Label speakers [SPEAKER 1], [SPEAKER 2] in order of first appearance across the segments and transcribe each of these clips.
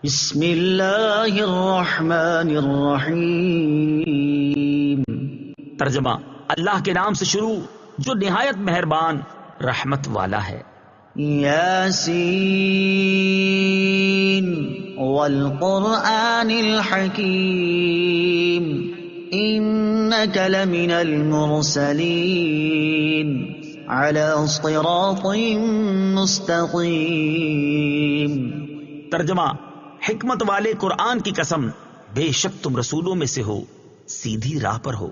[SPEAKER 1] بسم اللہ الرحمن الرحیم۔
[SPEAKER 2] ترجمہ: اللہ کے نام سے شروع جو نہایت مہربان رحمت والا ہے۔
[SPEAKER 1] یاسین والقرآن الحکیم انک لمن المرسلین علی صراط مستقیم۔
[SPEAKER 2] ترجمہ: حکمت والے قرآن کی قسم، بے شک تم رسولوں میں سے ہو، سیدھی راہ پر ہو۔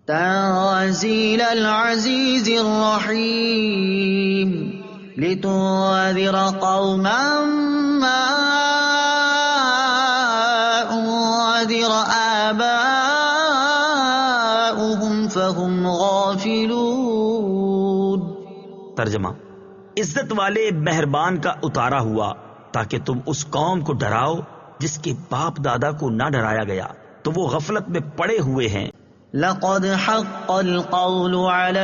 [SPEAKER 1] تنزیل العزیز الرحیم لتنذر قوما ما انذر آباؤهم فهم غافلون۔
[SPEAKER 2] ترجمہ: عزت والے مہربان کا اتارا ہوا تاکہ تم اس قوم کو ڈراؤ جس کے باپ دادا کو نہ ڈرایا گیا تو وہ غفلت میں پڑے ہوئے ہیں۔
[SPEAKER 1] لقد حق القول على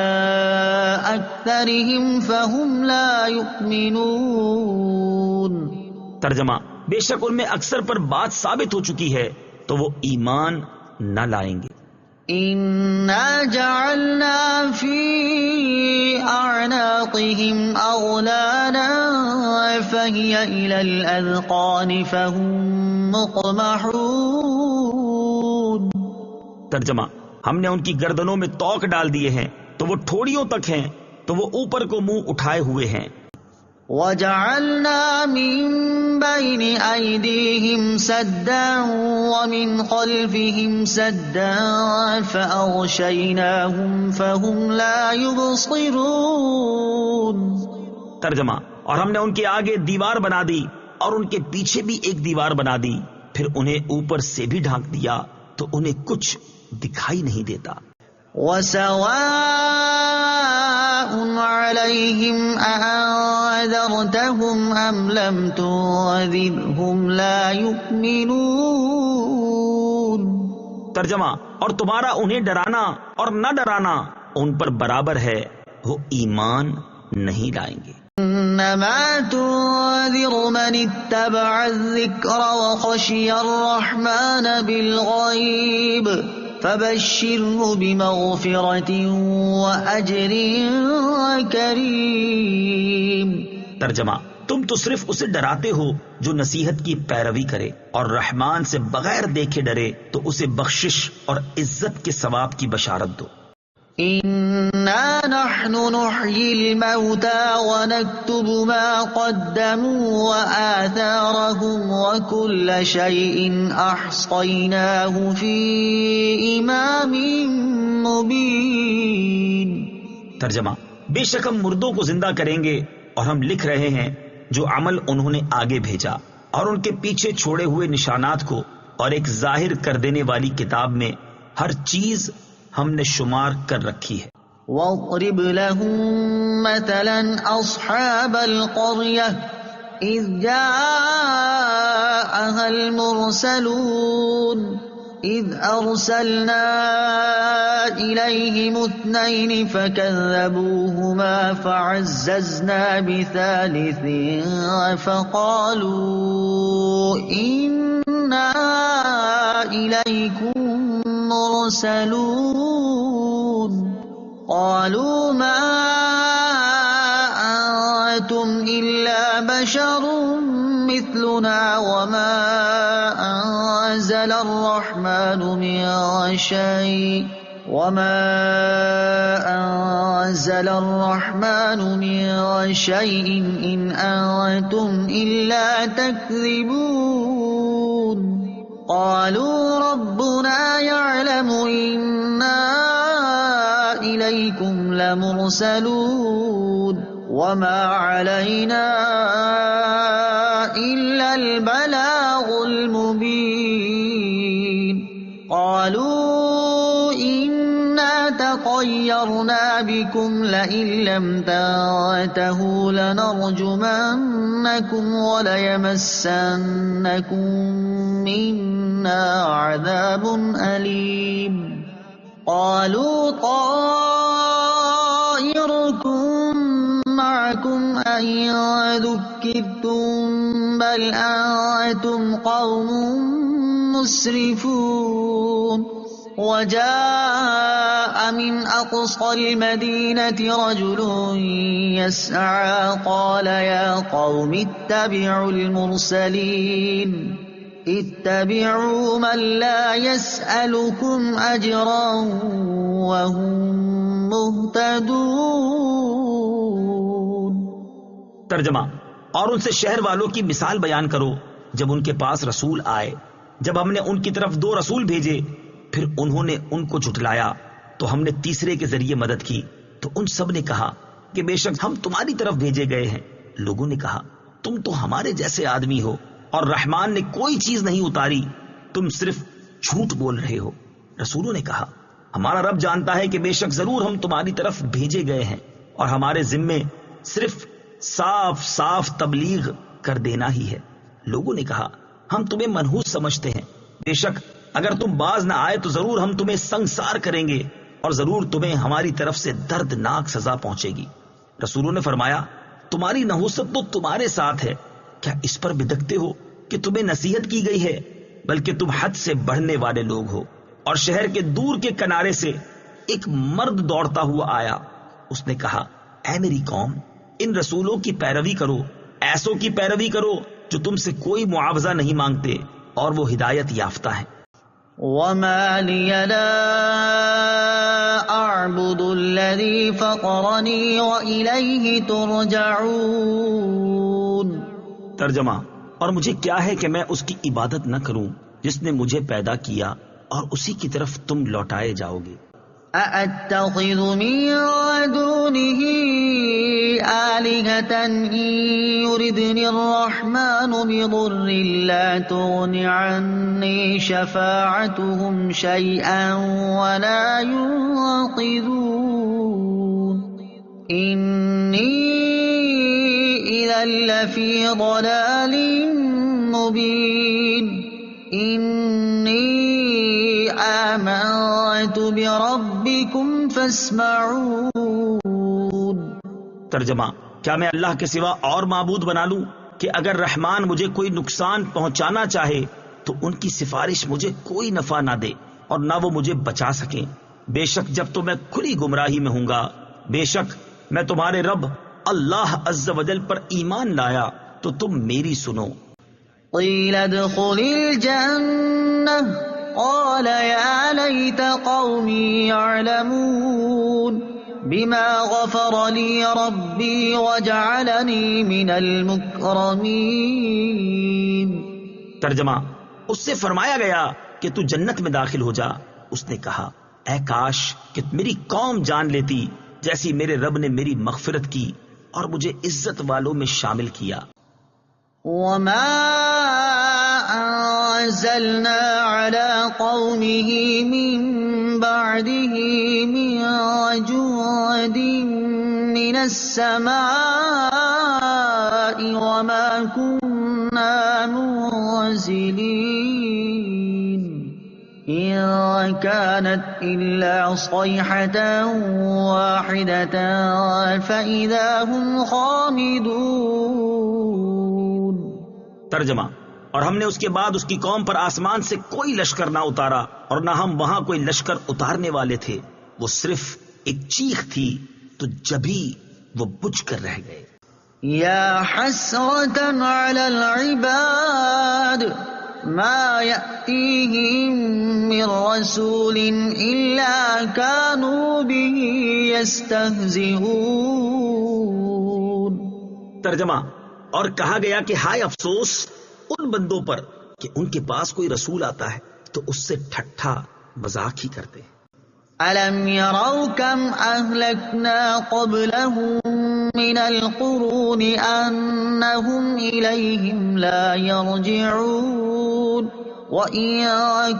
[SPEAKER 1] اکثرهم فهم لا يؤمنون۔
[SPEAKER 2] ترجمہ: بے شک ان میں اکثر پر بات ثابت ہو چکی ہے تو وہ ایمان نہ لائیں گے۔
[SPEAKER 1] انا جعلنا في اعناقهم اغلالا فهي الى الاذقان فهم مقمحون۔
[SPEAKER 2] ترجمہ: ہم نے ان کی گردنوں میں توق ڈال دیے ہیں تو وہ ٹھوڑیوں تک ہیں تو وہ اوپر کو منہ اٹھائے ہوئے ہیں۔
[SPEAKER 1] وَجَعَلْنَا مِن بَيْنِ أَيْدِيهِمْ سَدًّا وَمِنْ خَلْفِهِمْ سَدًّا فَأَغْشَيْنَاهُمْ فَهُمْ لَا يُبْصِرُونَ۔
[SPEAKER 2] ترجمہ: اور ہم نے ان کے آگے دیوار بنا دی اور ان کے پیچھے بھی ایک دیوار بنا دی، پھر انہیں اوپر سے بھی ڈھانک دیا تو انہیں کچھ دکھائی نہیں دیتا۔
[SPEAKER 1] وَسَوَاءٌ عَلَيْهِمْ أَأَنذَرْتَهُمْ أَمْ لَمْ تُنذِرْهُمْ لَا يُؤْمِنُونَ۔
[SPEAKER 2] ترجمہ: اور تمہارا انہیں ڈرانا اور نہ ڈرانا ان پر برابر ہے، وہ ایمان نہیں لائیں گے۔
[SPEAKER 1] انما تنذر من اتبع الذکر وخشی الرحمن بالغیب فبشره بمغفرة وأجر کریم۔
[SPEAKER 2] ترجمہ: تم تو صرف اسے ڈراتے ہو جو نصیحت کی پیروی کرے اور رحمان سے بغیر دیکھے ڈرے تو اسے بخشش اور عزت کے ثواب کی بشارت دو۔
[SPEAKER 1] انا نحن نحيي الموتى ونكتب ما قدموا وآثارهم وكل شيء احصيناه في امام مبين۔
[SPEAKER 2] ترجمہ: بے شک ہم مردوں کو زندہ کریں گے اور ہم لکھ رہے ہیں جو عمل انہوں نے آگے بھیجا اور ان کے پیچھے چھوڑے ہوئے نشانات کو، اور ایک ظاہر کر دینے والی کتاب میں ہر چیز ہم نے شمار کر رکھی ہے۔
[SPEAKER 1] وَاضْرِبْ لَهُم مَّثَلًا أَصْحَابَ الْقَرْيَةِ إِذْ جَاءَهَا الْمُرْسَلُونَ إِذْ أَرْسَلْنَا إِلَيْهِمُ اثْنَيْنِ فَكَذَّبُوهُمَا فَعَزَّزْنَا بِثَالِثٍ فَقَالُوا إِنَّا إِلَيْكُمْ مرسلون۔ قالوا ما أنتم إلا بشر مثلنا وما أنزل الرحمن من شيء إن أنتم إلا تكذبون۔ قالوا ربنا يعلم إنا إليكم لمرسلون وما علينا إلا البلاغ المبين۔ قالوا إنا تطيرنا بكم لئن لم تنتهوا لنرجمنكم وليمسنكم منا عذاب أليم۔ قالوا طائركم معكم أئن ذكرتم بل أنتم قوم مسرفون وجاء من أقصى المدينة رجل يسعى قال يا قوم اتبعوا المرسلين اتبعوا من لا يسألكم أجرا وهم مهتدون.
[SPEAKER 2] ترجمہ: اور ان سے شہر والوں کی مثال بیان کرو جب ان کے پاس رسول آئے. جب ہم نے ان کی طرف 2 رسول بھیجے پھر انہوں نے ان کو جھٹلایا تو ہم نے تیسرے کے ذریعے مدد کی تو ان سب نے کہا کہ بے شک ہم تمہاری طرف بھیجے گئے ہیں. لوگوں نے کہا تم تو ہمارے جیسے آدمی ہو اور رحمان نے کوئی چیز نہیں اتاری، تم صرف جھوٹ بول رہے ہو. رسولوں نے کہا ہمارا رب جانتا ہے کہ بے شک ضرور ہم تمہاری طرف بھیجے گئے ہیں اور ہمارے ذمے صرف صاف صاف تبلیغ کر دینا ہی ہے. لوگوں نے کہا ہم تمہیں منحوس سمجھتے ہیں، بے شک اگر تم باز نہ آئے تو ضرور ہم تمہیں سنگسار کریں گے اور ضرور تمہیں ہماری طرف سے دردناک سزا پہنچے گی. رسولوں نے فرمایا تمہاری نحوست تو تمہارے ساتھ ہے، کیا اس پر بدکتے ہو کہ تمہیں نصیحت کی گئی ہے؟ بلکہ تم حد سے بڑھنے والے لوگ ہو. اور شہر کے دور کے کنارے سے ایک مرد دوڑتا ہوا آیا. اس نے کہا اے میری قوم، ان رسولوں کی پیروی کرو، ایسوں کی پیروی کرو جو تم سے کوئی معاوضہ نہیں مانگتے اور وہ ہدایت یافتہ ہیں.
[SPEAKER 1] وما لي لا أعبد الذي فطرني وإليه ترجعون.
[SPEAKER 2] ترجمہ: اور مجھے کیا ہے کہ میں اس کی عبادت نہ کروں جس نے مجھے پیدا کیا اور اسی کی طرف تم لوٹائے جاؤ گے.
[SPEAKER 1] أأتخذ من دونه آلهة إن يردني الرحمن بضر لا تغن عني شفاعتهم شيئا ولا ينقذون إني إذا لفي ضلال مبين إني آمنت بربكم فاسمعون.
[SPEAKER 2] ترجمہ: کیا میں اللہ کے سوا اور معبود بنا لوں کہ اگر رحمان مجھے کوئی نقصان پہنچانا چاہے تو ان کی سفارش مجھے کوئی نفع نہ دے اور نہ وہ مجھے بچا سکیں. بے شک جب تو میں کھلی گمراہی میں ہوں گا. بے شک میں تمہارے رب اللہ عز و جل پر ایمان لایا تو تم میری سنو.
[SPEAKER 1] قیل ادخل الجنہ قال يا ليت قومي يعلمون بما غفر لي ربي وجعلني من المكرمين.
[SPEAKER 2] ترجمہ: اس سے فرمایا گیا کہ تو جنت میں داخل ہو جا. اس نے کہا اے کاش کہ میری قوم جان لیتی جیسی میرے رب نے میری مغفرت کی اور مجھے عزت والوں میں شامل کیا.
[SPEAKER 1] وما أنزلنا على قومه من بعده من جود من السماء وما كنا منزلين إن كانت إلا صيحة واحدة فإذا هم خامدون.
[SPEAKER 2] ترجمہ: اور ہم نے اس کے بعد اس کی قوم پر آسمان سے کوئی لشکر نہ اتارا اور نہ ہم وہاں کوئی لشکر اتارنے والے تھے. وہ صرف ایک چیخ تھی تو جبھی وہ بجھ کر رہ گئے.
[SPEAKER 1] یا حسرة على العباد ما يأتيهم من رسول إلا كانوا به يستهزئون.
[SPEAKER 2] ترجمہ: اور کہا گیا کہ ہائے افسوس ان بندوں پر کہ ان کے پاس کوئی رسول آتا ہے تو اس سے ٹھٹھا مذاق ہی کرتے ہیں.
[SPEAKER 1] أَلَمْ يَرَوْا كَمْ أَهْلَكْنَا قَبْلَهُمْ مِنَ الْقُرُونِ أَنَّهُمْ إِلَيْهِمْ لَا يَرْجِعُونَ وَإِن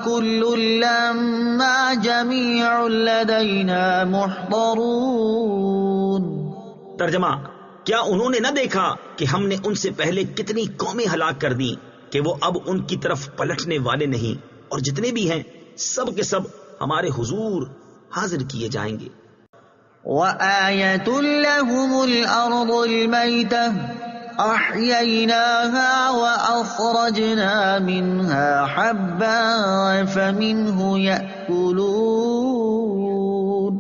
[SPEAKER 1] كُلٌّ لَّمَّا جَمِيعٌ لَّدَيْنَا مُحْضَرُونَ.
[SPEAKER 2] ترجمہ: کیا انہوں نے نہ دیکھا کہ ہم نے ان سے پہلے کتنی قومیں ہلاک کر دیں کہ وہ اب ان کی طرف پلٹنے والے نہیں، اور جتنے بھی ہیں سب کے سب ہمارے حضور حاضر کیے جائیں گے.
[SPEAKER 1] وَآيَةٌ لَّهُمُ الْأَرْضُ الْمَيْتَةُ أحييناها وأخرجنا منها حبا فمنه يأكلون.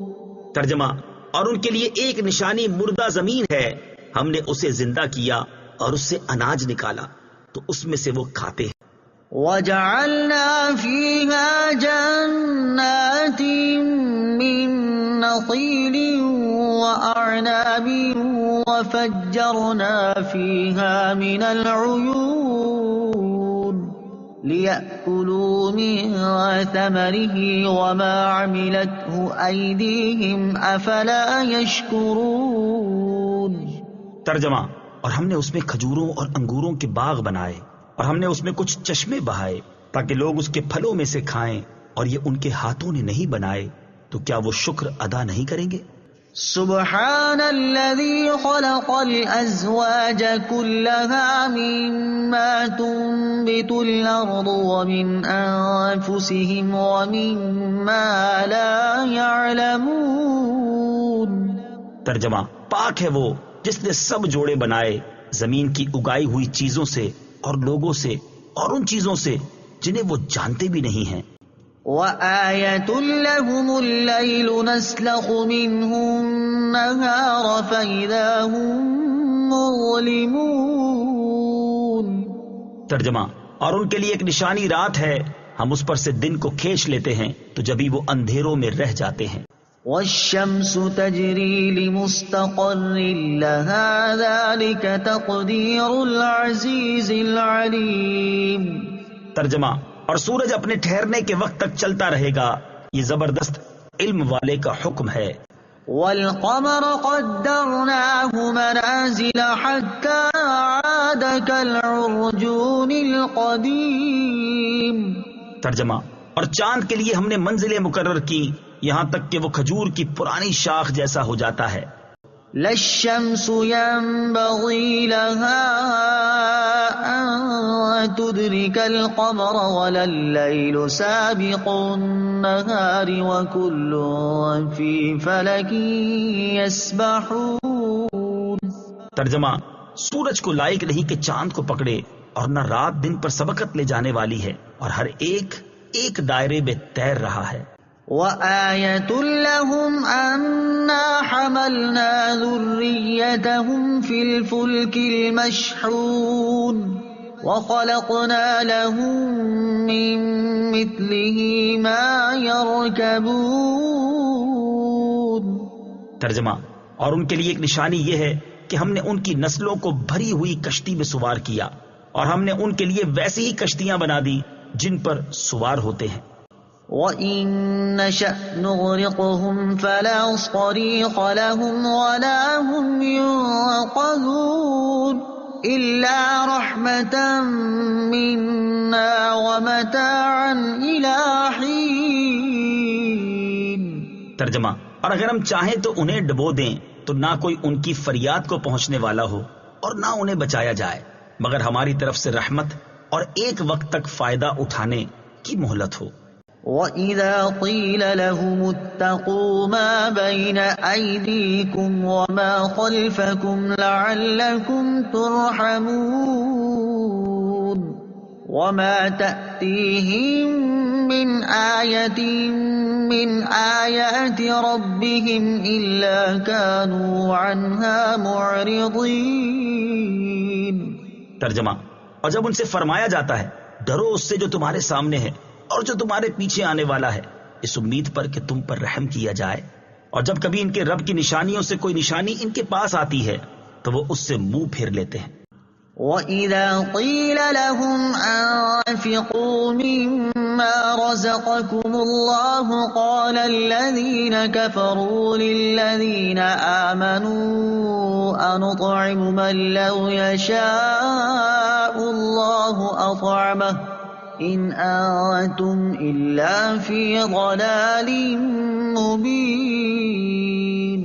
[SPEAKER 2] ترجمہ: اور ان کے لیے ایک نشانی مردہ زمین ہے، ہم نے اسے زندہ کیا اور اس سے اناج نکالا تو اس میں سے وہ کھاتے ہیں.
[SPEAKER 1] وجعلنا فيها جنات من نخيل وأعناب وفجرنا فيها من العيون ليأكلوا من ثمره وما عملته أيديهم أفلا يشكرون.
[SPEAKER 2] ترجمہ: اور ہم نے اس میں کھجوروں اور انگوروں کے باغ بنائے اور ہم نے اس میں کچھ چشمے بہائے تاکہ لوگ اس کے پھلوں میں سے کھائیں، اور یہ ان کے ہاتھوں نے نہیں بنائے، تو کیا وہ شکر ادا نہیں کریں گے؟
[SPEAKER 1] سبحان الذي خلق الأزواج كلها مما تنبت الأرض ومن أنفسهم ومما لا يعلمون.
[SPEAKER 2] ترجمہ: پاک ہے وہ جس نے سب جوڑے بنائے زمین کی اگائی ہوئی چیزوں سے اور لوگوں سے اور ان چیزوں سے جنہیں وہ جانتے بھی نہیں ہیں.
[SPEAKER 1] وَآيَةٌ لَهُمُ اللَّيْلُ نَسْلَخُ مِنْهُ النَّهَارَ فَإِذَا هُمْ مُظْلِمُونَ.
[SPEAKER 2] ترجمہ: اور ان کے لیے ایک نشانی رات ہے، ہم اس پر سے دن کو کھینچ لیتے ہیں تو جبھی وہ اندھیروں میں رہ جاتے ہیں.
[SPEAKER 1] وَالشَّمْسُ تَجْرِي لِمُسْتَقَرٍّ لَهَا ذَلِكَ تَقْدِيرُ الْعَزِيزِ الْعَلِيمِ.
[SPEAKER 2] ترجمہ: اور سورج اپنے ٹھہرنے کے وقت تک چلتا رہے گا، یہ زبردست علم والے کا حکم ہے.
[SPEAKER 1] وَالْقَمَرَ قَدَّرْنَاهُ مَنَازِلَ حَتَّى عَادَ كَالْعُرْجُونِ الْقَدِيمِ.
[SPEAKER 2] ترجمہ: اور چاند کے لیے ہم نے منزلیں مقرر کی یہاں تک کہ وہ کھجور کی پرانی شاخ جیسا ہو جاتا ہے.
[SPEAKER 1] لا الشمس ينبغي لها أن تدرك القمر ولا الليل سابق النهار وكل في فلك يسبحون.
[SPEAKER 2] ترجمہ: سورج کو لائق نہیں کہ چاند کو پکڑے، اور نہ رات دن پر سبقت لے جانے والی ہے، اور ہر ایک ایک دائرے میں تیر رہا ہے.
[SPEAKER 1] وَآيَةٌ لَهُمْ أَنَّا حَمَلْنَا ذُرِّيَّتَهُمْ فِي الْفُلْكِ الْمَشْحُونِ وَخَلَقْنَا لَهُم مِّن مِّثْلِهِ مَا يَرْكَبُونَ.
[SPEAKER 2] ترجمہ: اور ان کے لیے ایک نشانی یہ ہے کہ ہم نے ان کی نسلوں کو بھری ہوئی کشتی میں سوار کیا، اور ہم نے ان کے لیے ویسی ہی کشتیاں بنا دی جن پر سوار ہوتے ہیں.
[SPEAKER 1] وَإِن نَّشَأْ نُغْرِقْهُمْ فَلَا صَرِيخَ لَهُمْ وَلَا هُمْ يُنقَذُونَ إِلَّا رَحْمَةً مِّنَّا وَمَتَاعًا إِلَىٰ حِينٍ.
[SPEAKER 2] ترجمہ: اور اگر ہم چاہیں تو انہیں ڈبو دیں تو نہ کوئی ان کی فریاد کو پہنچنے والا ہو اور نہ انہیں بچایا جائے، مگر ہماری طرف سے رحمت اور ایک وقت تک فائدہ اٹھانے کی مہلت ہو.
[SPEAKER 1] وَإِذَا قِيلَ لَهُمُ اتَّقُوا مَا بَيْنَ أَيْدِيكُمْ وَمَا خَلْفَكُمْ لَعَلَّكُمْ تُرْحَمُونَ وَمَا تَأْتِيهِم مِّنْ آيَةٍ مِّنْ آيَاتِ رَبِّهِمْ إِلَّا كَانُوا عَنْهَا مُعْرِضِينَ.
[SPEAKER 2] ترجمہ: اور جب ان سے فرمایا جاتا ہے ڈرو اس سے جو تمہارے سامنے ہے اور جو تمہارے پیچھے آنے والا ہے، اس امید پر کہ تم پر رحم کیا جائے، اور جب کبھی ان کے رب کی نشانیوں سے کوئی نشانی ان کے پاس آتی ہے تو وہ اس سے منہ پھیر لیتے ہیں.
[SPEAKER 1] وَإِذَا قِيلَ لَهُمْ أَنفِقُوا مِمَّا رَزَقَكُمُ اللَّهُ قَالَ الَّذِينَ كَفَرُوا لِلَّذِينَ آمَنُوا أَنُطْعِمُ مَن لَّوْ يَشَاءُ اللَّهُ أَطْعَمَهُ إِنْ أَنتُمْ إِلَّا فِي ضَلَالٍ مُّبِينٍ.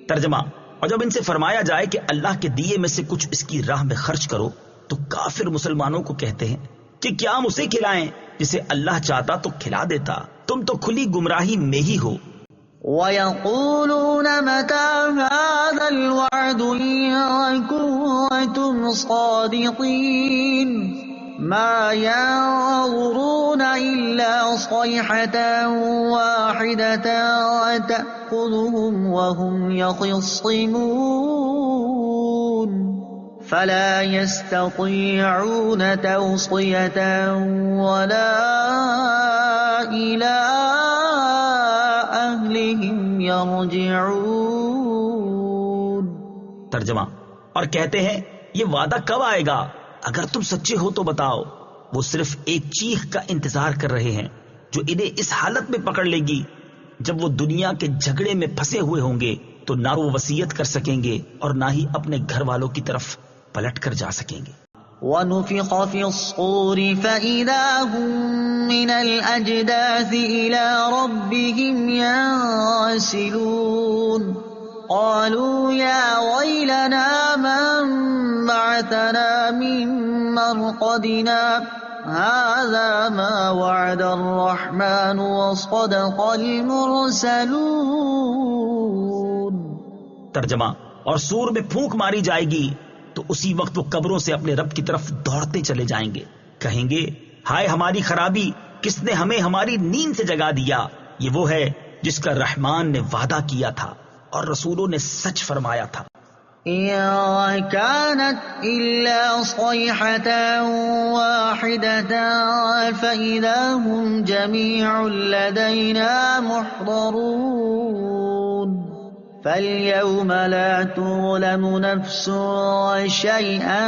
[SPEAKER 2] ترجمہ: اور جب ان سے فرمایا جائے کہ اللہ کے دیے میں سے کچھ اس کی راہ میں خرچ کرو تو کافر مسلمانوں کو کہتے ہیں کہ کیا ہم اسے کھلائیں جسے اللہ چاہتا تو کھلا دیتا، تم تو کھلی گمراہی میں ہی ہو.
[SPEAKER 1] وَيَقُولُونَ مَتَىٰ هَٰذَا الْوَعْدُ وعد إن كنتم صادقين ما ينظرون إلا صيحة واحدة تأخذهم وهم يخصمون فلا يستطيعون توصية ولا إلى أهلهم يرجعون.
[SPEAKER 2] ترجمہ: اور کہتے ہیں یہ وعدہ کب آئے گا؟ اگر تم سچے ہو تو بتاؤ. وہ صرف ایک چیخ کا انتظار کر رہے ہیں جو انہیں اس حالت میں پکڑ لے گی جب وہ دنیا کے جھگڑے میں پھنسے ہوئے ہوں گے تو نہ وہ وصیت کر سکیں گے اور نہ ہی اپنے گھر والوں کی طرف پلٹ کر جا سکیں گے.
[SPEAKER 1] وَنُفِخَ فِي الصُّورِ فَإِذَا هُم مِّنَ الْأَجْدَاثِ إِلَى رَبِّهِمْ يَنسِلُونَ قَالُوا يَا وَيْلَنَا مَن بَعَثَنَا مِن مَّرْقَدِنَا هَٰذَا مَا وَعَدَ الرَّحْمَٰنُ وَصَدَقَ الْمُرْسَلُونَ.
[SPEAKER 2] ترجمہ: اور سور میں پھونک ماری جائے گی تو اسی وقت وہ قبروں سے اپنے رب کی طرف دوڑتے چلے جائیں گے. کہیں گے ہائے ہماری خرابی، کس نے ہمیں ہماری نیند سے جگا دیا. یہ وہ ہے جس کا رحمان نے وعدہ کیا تھا اور رسولوں نے سچ فرمایا تھا.
[SPEAKER 1] إِن كَانَتْ إِلَّا صَيْحَةً وَاحِدَةً فَإِذَا هُمْ جَمِيعٌ لَدَيْنَا مُحْضَرُونَ فَالْيَوْمَ لَا تُظْلَمُ نَفْسٌ شَيْئًا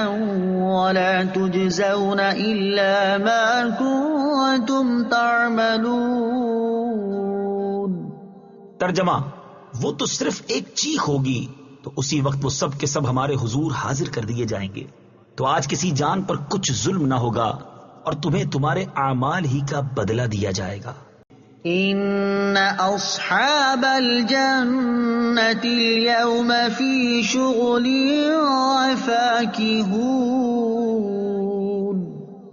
[SPEAKER 1] وَلَا تُجْزَوْنَ إِلَّا مَا كُنتُمْ تَعْمَلُونَ.
[SPEAKER 2] ترجمہ: وہ تو صرف ایک چیخ ہوگی تو اسی وقت وہ سب کے سب ہمارے حضور حاضر کر دیے جائیں گے. تو آج کسی جان پر کچھ ظلم نہ ہوگا اور تمہیں تمہارے اعمال ہی کا بدلہ دیا جائے گا.
[SPEAKER 1] إن أصحاب الجنة اليوم في شغل فاكهون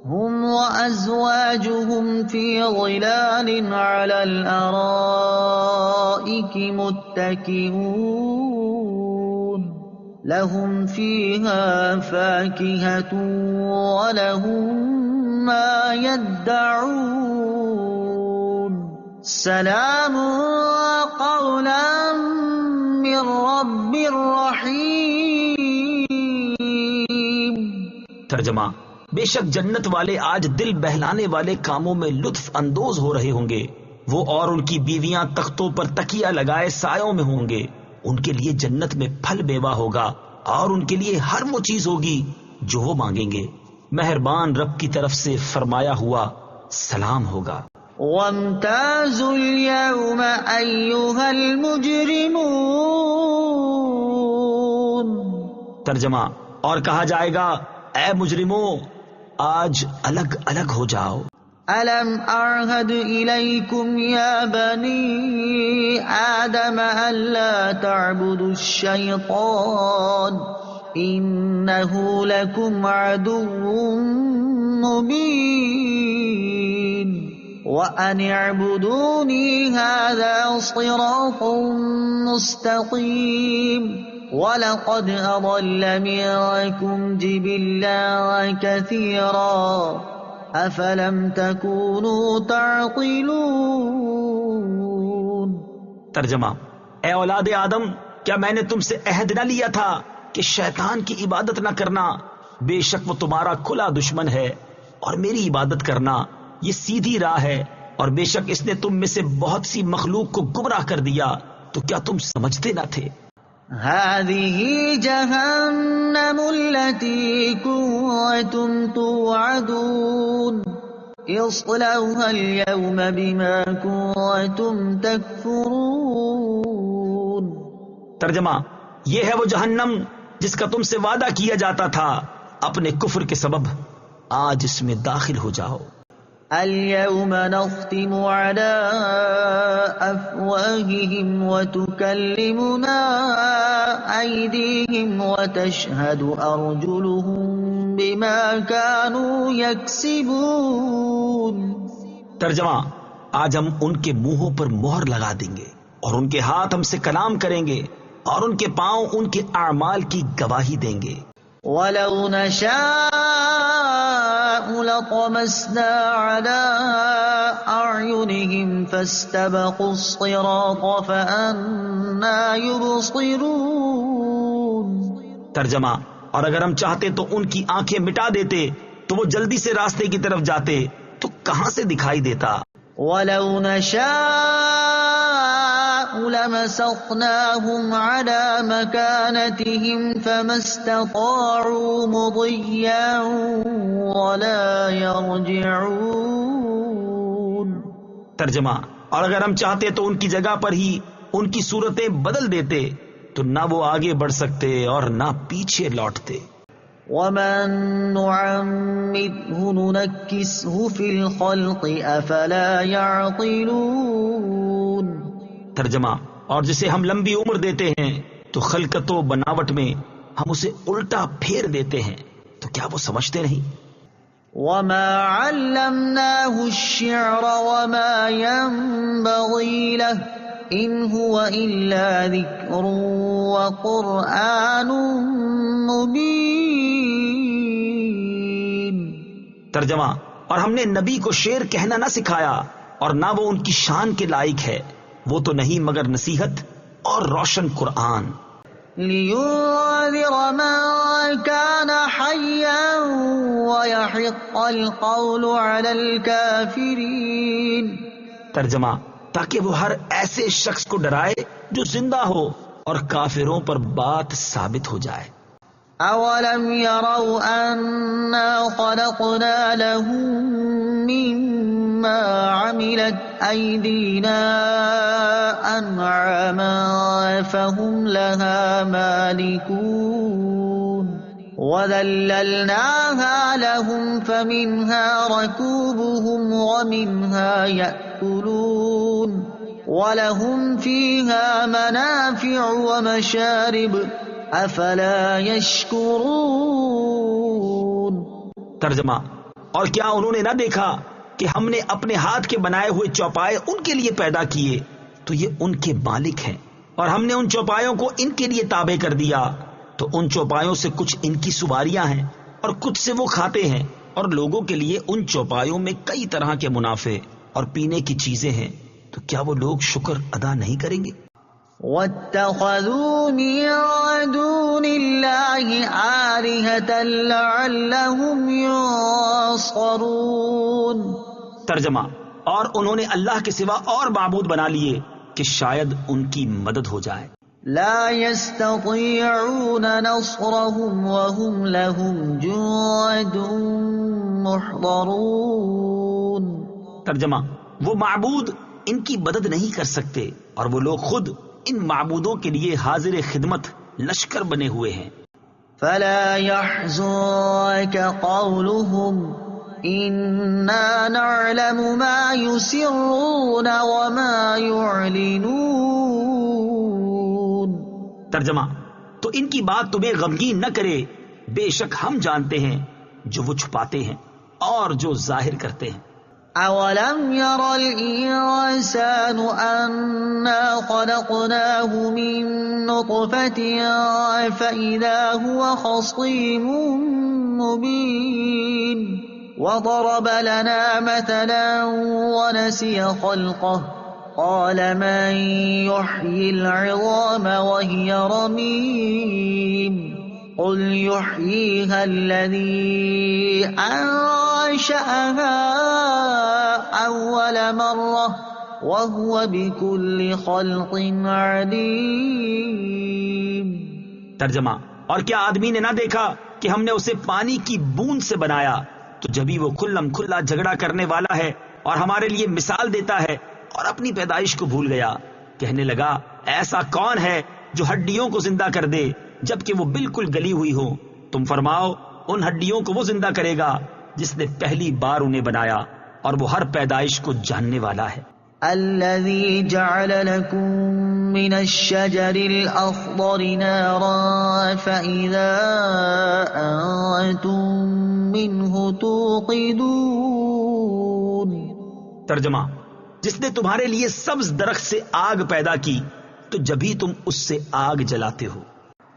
[SPEAKER 1] هم وأزواجهم في ظلال على الأرائك متكئون لهم فيها فاكهة ولهم ما يدعون سلام قولا من رب رحیم.
[SPEAKER 2] ترجمہ: بے شک جنت والے آج دل بہلانے والے کاموں میں لطف اندوز ہو رہے ہوں گے. وہ اور ان کی بیویاں تختوں پر تکیہ لگائے سایوں میں ہوں گے. ان کے لیے جنت میں پھل میوہ ہوگا اور ان کے لیے ہر وہ چیز ہوگی جو وہ مانگیں گے. مہربان رب کی طرف سے فرمایا ہوا سلام ہوگا.
[SPEAKER 1] وَامْتَازُوا الْيَوْمَ أَيُّهَا الْمُجْرِمُونَ.
[SPEAKER 2] ترجمہ: اور کہا جائے گا اے مجرموں آج الگ الگ ہو جاؤ.
[SPEAKER 1] أَلَمْ أَعْهَدْ إِلَيْكُمْ يَا بَنِي آدَمَ أَلَّا تَعْبُدُوا الشَّيْطَانَ إِنَّهُ لَكُمْ عَدُوٌّ مُّبِينٌ وَأَنِ اعْبُدُونِي هَذَا صِرَاطٌ مُّسْتَقِيمٌ وَلَقَدْ أَضَلَّ مِنكُمْ جِبِلًّا كَثِيرًا أَفَلَمْ تَكُونُوا تَعْقِلُونَ.
[SPEAKER 2] ترجمہ: اے اولاد آدم، کیا میں نے تم سے عہد نہ لیا تھا کہ شیطان کی عبادت نہ کرنا؟ بے شک وہ تمہارا کھلا دشمن ہے اور میری عبادت کرنا یہ سیدھی راہ ہے. اور بے شک اس نے تم میں سے بہت سی مخلوق کو گمراہ کر دیا، تو کیا تم سمجھتے نہ تھے؟
[SPEAKER 1] هذه جهنم التي كنتم توعدون اصلوها اليوم بما كنتم تكفرون.
[SPEAKER 2] ترجمہ: یہ ہے وہ جہنم جس کا تم سے وعدہ کیا جاتا تھا، اپنے کفر کے سبب آج اس میں داخل ہو جاؤ.
[SPEAKER 1] اليوم نختم على أفواههم وتكلمنا أيديهم وتشهد أرجلهم بما كانوا يكسبون.
[SPEAKER 2] ترجمہ: آج ہم ان کے منہوں پر مہر لگا دیں گے اور ان کے ہاتھ ہم سے کلام کریں گے اور ان کے پاؤں ان کے اعمال کی گواہی دیں گے.
[SPEAKER 1] وَلَوْ نَشَاءُ لَطَمَسْنَا عَلَىٰ أَعْيُنِهِمْ فَاسْتَبَقُوا الصِّرَاطَ فَأَنَّىٰ يُبْصِرُونَ.
[SPEAKER 2] ترجمہ: اور اگر ہم چاہتے تو ان کی آنکھیں مٹا دیتے تو وہ جلدی سے راستے کی طرف جاتے تو کہاں سے دکھائی دیتا.
[SPEAKER 1] وَلَوْ نَشَاءُ لَمَسَخْنَاهُمْ عَلَىٰ مَكَانَتِهِمْ فَمَا اسْتَطَاعُوا مُضِيًّا وَلَا يَرْجِعُونَ.
[SPEAKER 2] ترجمہ: اور اگر ہم چاہتے تو ان کی جگہ پر ہی ان کی صورتیں بدل دیتے تو نہ وہ آگے بڑھ سکتے اور نہ پیچھے لوٹتے.
[SPEAKER 1] وَمَن نُّعَمِّرْهُ نُنَكِّسْهُ فِي الْخَلْقِ أَفَلَا يَعْقِلُونَ.
[SPEAKER 2] ترجمہ: اور جسے ہم لمبی عمر دیتے ہیں تو خلقت و بناوٹ میں ہم اسے الٹا پھیر دیتے ہیں تو کیا وہ سمجھتے نہیں.
[SPEAKER 1] وَمَا عَلَّمْنَاهُ الشِّعْرَ وَمَا يَنبَغِي لَهُ إِنْ هُوَ إِلَّا ذِكْرٌ وَقُرْآنٌ مُبِينٌ.
[SPEAKER 2] ترجمہ: اور ہم نے نبی کو شعر کہنا نہ سکھایا اور نہ وہ ان کی شان کے لائق ہے، وہ تو نہیں مگر نصیحت اور روشن قرآن.
[SPEAKER 1] لِيُنذِرَ مَن كَانَ حَيًّا وَيَحِقَّ الْقَوْلُ عَلَى الْكَافِرِينَ.
[SPEAKER 2] ترجمہ: تاکہ وہ ہر ایسے شخص کو ڈرائے جو زندہ ہو اور کافروں پر بات ثابت ہو جائے.
[SPEAKER 1] أَوَلَمْ يَرَوْا أَنَّا خَلَقْنَا لَهُم مِّمَّا عَمِلَتْ أَيْدِينَا أَنْعَامًا فَهُمْ لَهَا مَالِكُونَ. وَذَلَّلْنَاهَا لَهُمْ فَمِنْهَا رَكُوبُهُمْ وَمِنْهَا يَأْكُلُونَ وَلَهُمْ فِيهَا مَنَافِعُ وَمَشَارِبُ أَفَلَا يَشْكُرُونَ.
[SPEAKER 2] ترجمہ: اور کیا انہوں نے نہ دیکھا کہ ہم نے اپنے ہاتھ کے بنائے ہوئے چوپائے ان کے لیے پیدا کیے تو یہ ان کے مالک ہیں، اور ہم نے ان چوپایوں کو ان کے لیے تابع کر دیا تو ان چوپایوں سے کچھ ان کی سواریاں ہیں اور کچھ سے وہ کھاتے ہیں، اور لوگوں کے لیے ان چوپایوں میں کئی طرح کے منافع اور پینے کی چیزیں ہیں، تو کیا وہ لوگ شکر ادا نہیں کریں گے؟
[SPEAKER 1] وَاتَّخَذُوا مِن دُونِ اللَّهِ آلِهَةً لَعَلَّهُمْ يُنصَرُونَ.
[SPEAKER 2] ترجمہ: اور انہوں نے اللہ کے سوا اور معبود بنا لیے کہ شاید ان کی مدد ہو جائے.
[SPEAKER 1] لا يستطيعون نصرهم وهم لهم جند محضرون.
[SPEAKER 2] ترجمہ: وہ معبود ان کی مدد نہیں کر سکتے اور وہ لوگ خود ان معبودوں کے لیے حاضر خدمت لشکر بنے ہوئے ہیں.
[SPEAKER 1] فلا يحزنك قولهم إنا نعلم ما يسرون وما يعلنون.
[SPEAKER 2] ترجمہ: تو ان کی بات تمہیں غمگین نہ کرے، بے شک ہم جانتے ہیں جو وہ چھپاتے ہیں اور جو ظاہر کرتے ہیں.
[SPEAKER 1] أَوَلَمْ يَرَ الْإِنسَانُ أَنَّا خَلَقْنَاهُ مِن نُّطْفَةٍ فَإِذَا هُوَ خَصِيمٌ مُّبِينٌ. وَضَرَبَ لَنَا مَثَلًا وَنَسِيَ خَلْقَهُ قَالَ مَن يُحْيِي الْعِظَامَ وَهِيَ رَمِيمٌ. قُلْ يُحْيِيهَا الَّذِي أَنشَأَهَا أَوَّلَ مَرَّةٍ وَهُوَ بِكُلِّ خَلْقٍ عَلِيمٌ.
[SPEAKER 2] ترجمہ: اور کیا آدمی نے نہ دیکھا کہ ہم نے اسے پانی کی بوند سے بنایا تو جبھی وہ کھلم کھلا جھگڑا کرنے والا ہے اور ہمارے لیے مثال دیتا ہے اور اپنی پیدائش کو بھول گیا. کہنے لگا ایسا کون ہے جو ہڈیوں کو زندہ کر دے جبکہ وہ بالکل گلی ہوئی ہو. تم فرماؤ ان ہڈیوں کو وہ زندہ کرے گا جس نے پہلی بار انہیں بنایا اور وہ ہر پیدائش کو جاننے والا ہے.
[SPEAKER 1] الذي جعل لكم من الشجر الأخضر نارا فإذا أنتم منه توقدون.
[SPEAKER 2] ترجمہ: جس نے تمہارے لیے سبز درخت سے آگ پیدا کی تو جبھی تم اس سے آگ جلاتے ہو۔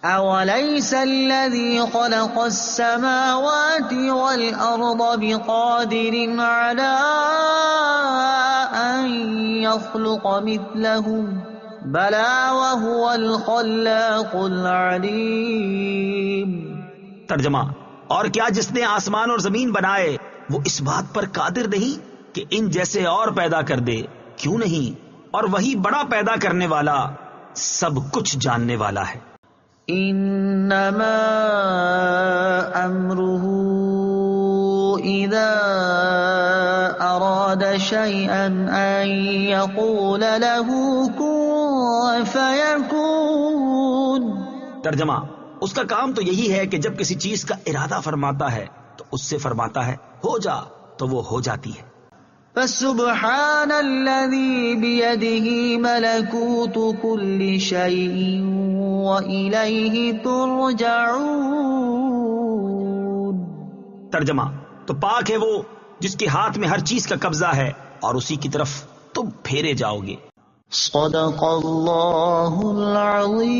[SPEAKER 1] أَوَلَيْسَ الَّذِي خَلَقَ السَّمَاوَاتِ وَالْأَرْضَ بِقَادِرٍ عَلَىٰ أَن يَخْلُقَ مِثْلَهُم بَلَىٰ وَهُوَ الْخَلَّاقُ الْعَلِيمُ۔
[SPEAKER 2] ترجمہ، اور کیا جس نے آسمان اور زمین بنائے وہ اس بات پر قادر نہیں کہ ان جیسے اور پیدا کر دے؟ کیوں نہیں؟ اور وہی بڑا پیدا کرنے والا، سب کچھ جاننے والا ہے۔
[SPEAKER 1] انما امره اذا اراد شيئا ان يقول له كن فيكون۔
[SPEAKER 2] ترجمہ، اس کا کام تو یہی ہے کہ جب کسی چیز کا ارادہ فرماتا ہے تو اس سے فرماتا ہے ہو جا، تو وہ ہو جاتی ہے۔
[SPEAKER 1] فسبحان الذي بيده ملكوت كل شيء وإليه ترجعون۔
[SPEAKER 2] ترجمہ، تو پاک ہے وہ جس کے ہاتھ میں ہر چیز کا قبضہ ہے اور اسی کی طرف تم پھیرے جاؤ گے۔
[SPEAKER 1] صدق اللہ العظیم۔